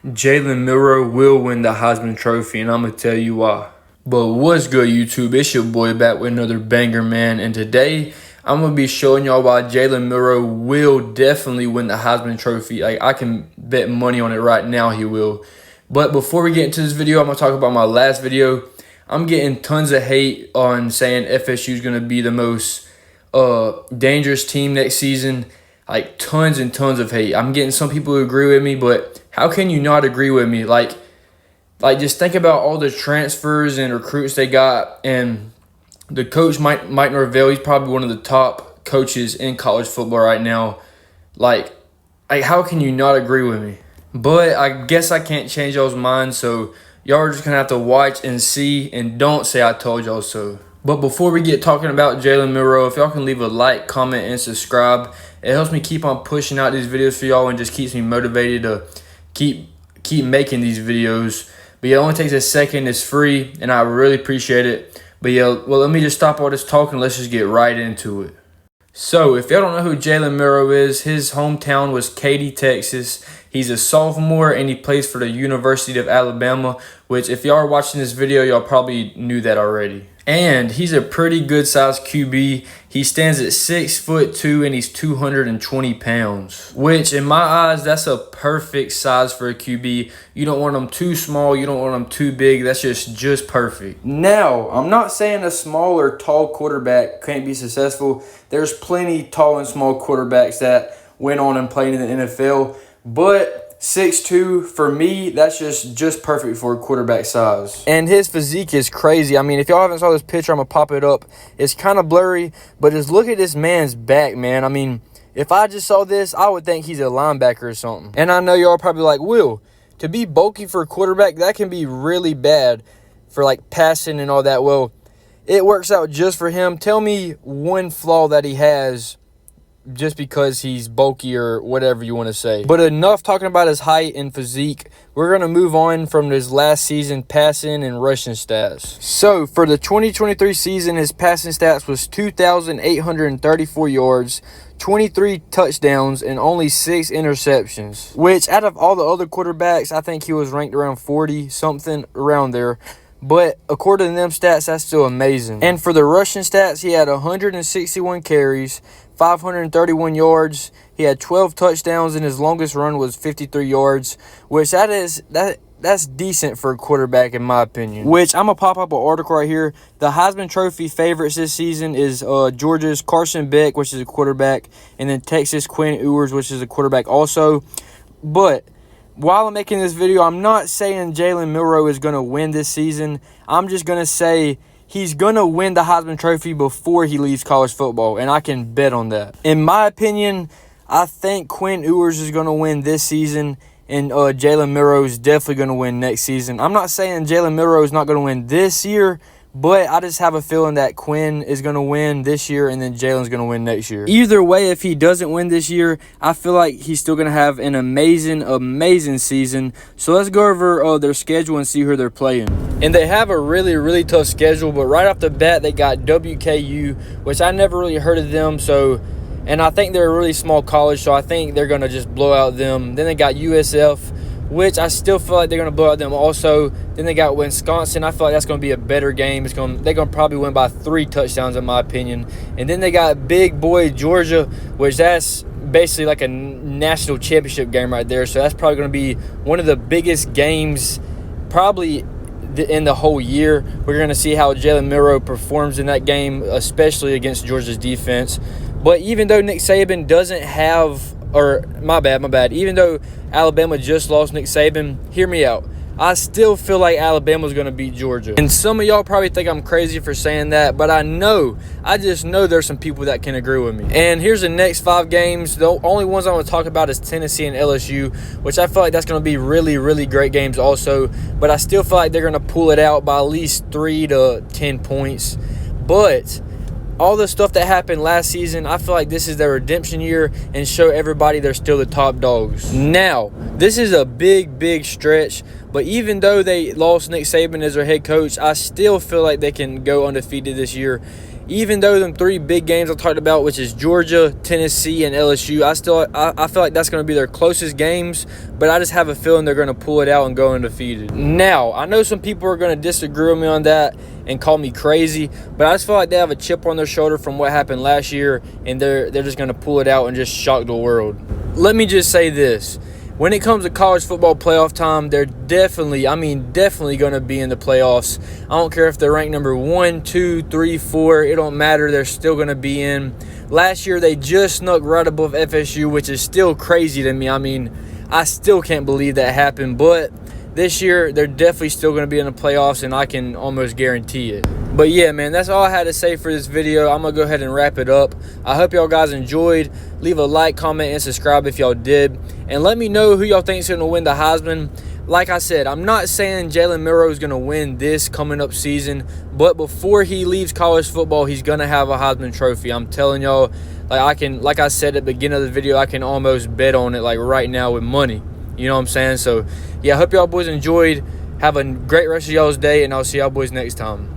Jalen Milroe will win the Heisman Trophy, and I'm going to tell you why. But what's good, YouTube? It's your boy back with another banger, man. And today, I'm going to be showing y'all why Jalen Milroe will definitely win the Heisman Trophy. Like, I can bet money on it right now he will. But before we get into this video, I'm going to talk about my last video. I'm getting tons of hate on saying FSU is going to be the most dangerous team next season. Like, tons and tons of hate. I'm getting some people who agree with me, but how can you not agree with me? Like just think about all the transfers and recruits they got, and the coach, Mike Norvell, he's probably one of the top coaches in college football right now. Like how can you not agree with me? But I guess I can't change y'all's minds, so y'all are just going to have to watch and see, and don't say I told y'all so. But before we get talking about Jalen Milroe, if y'all can leave a like, comment, and subscribe, it helps me keep on pushing out these videos for y'all and just keeps me motivated to keep making these videos. But yeah, it only takes a second. It's free, and I really appreciate it. But yeah, well, let me just stop all this talking. Let's just get right into it. So, if y'all don't know who Jalen Milroe is, his hometown was Katy, Texas. He's a sophomore, and he plays for the University of Alabama, which if y'all are watching this video, y'all probably knew that already. And he's a pretty good-sized QB. He stands at 6'2", and he's 220 pounds, which in my eyes, that's a perfect size for a QB. You don't want them too small. You don't want them too big. That's just perfect. Now, I'm not saying a small or tall quarterback can't be successful. There's plenty tall and small quarterbacks that went on and played in the NFL, but 6'2", for me, that's just perfect for a quarterback size. And his physique is crazy. I mean, if y'all haven't saw this picture, I'm going to pop it up. It's kind of blurry, but just look at this man's back, man. I mean, if I just saw this, I would think he's a linebacker or something. And I know y'all are probably like, Will, to be bulky for a quarterback, that can be really bad for, like, passing and all that. Well, it works out just for him. Tell me one flaw that he has just because he's bulky or whatever you want to say. But enough talking about his height and physique. We're going to move on from his last season passing and rushing stats. So, for the 2023 season, his passing stats was 2,834 yards, 23 touchdowns, and only 6 interceptions. Which, out of all the other quarterbacks, I think he was ranked around 40-something, around there. But according to them stats, that's still amazing. And for the rushing stats, he had 161 carries, 531 yards. He had 12 touchdowns, and his longest run was 53 yards, which that's decent for a quarterback in my opinion. Which I'm going to pop up an article right here. The Heisman Trophy favorites this season is Georgia's Carson Beck, which is a quarterback, and then Texas Quinn Ewers, which is a quarterback also. But while I'm making this video, I'm not saying Jalen Milroe is going to win this season. I'm just going to say he's going to win the Heisman Trophy before he leaves college football, and I can bet on that. In my opinion, I think Quinn Ewers is going to win this season, and Jalen Milroe is definitely going to win next season. I'm not saying Jalen Milroe is not going to win this year, but I just have a feeling that Quinn is going to win this year and then Jalen's going to win next year. Either way, if he doesn't win this year, I feel like he's still going to have an amazing season. So let's go over their schedule and see who they're playing. And they have a really tough schedule, but right off the bat, they got WKU, which I never really heard of them. And I think they're a really small college, so I think they're going to just blow out them. Then they got USF, which I still feel like they're going to blow out them also. Then they got Wisconsin. I feel like that's going to be a better game. They're going to probably win by 3 touchdowns in my opinion. And then they got big boy Georgia, which that's basically like a national championship game right there. So that's probably going to be one of the biggest games probably in the whole year. We're going to see how Jalen Milroe performs in that game, especially against Georgia's defense. But even though Nick Saban doesn't have my bad. Even though Alabama just lost Nick Saban, hear me out. I still feel like Alabama's going to beat Georgia. And some of y'all probably think I'm crazy for saying that, but I just know there's some people that can agree with me. And here's the next 5 games. The only ones I want to talk about is Tennessee and LSU, which I feel like that's going to be really great games also. But I still feel like they're going to pull it out by at least 3 to 10 points. But all the stuff that happened last season, I feel like this is their redemption year and show everybody they're still the top dogs. Now, this is a big stretch, but even though they lost Nick Saban as their head coach, I still feel like they can go undefeated this year. even though them 3 big games I talked about, which is Georgia, Tennessee, and LSU, I feel like that's going to be their closest games, but I just have a feeling they're going to pull it out and go undefeated. Now, I know some people are going to disagree with me on that and call me crazy, but I just feel like they have a chip on their shoulder from what happened last year, and they're just going to pull it out and just shock the world. Let me just say this. When it comes to college football playoff time, they're definitely going to be in the playoffs. I don't care if they're ranked number 1, 2, 3, 4. It don't matter. They're still going to be in. Last year, they just snuck right above FSU, which is still crazy to me. I mean, I still can't believe that happened. But this year, they're definitely still going to be in the playoffs, and I can almost guarantee it. But yeah, man, that's all I had to say for this video. I'm going to go ahead and wrap it up. I hope y'all guys enjoyed. Leave a like, comment, and subscribe if y'all did. And let me know who y'all think is going to win the Heisman. Like I said, I'm not saying Jalen Milroe is going to win this coming up season, but before he leaves college football, he's going to have a Heisman Trophy. I'm telling y'all, like I said at the beginning of the video, I can almost bet on it like right now with money. You know what I'm saying? So, yeah, I hope y'all boys enjoyed. Have a great rest of y'all's day, and I'll see y'all boys next time.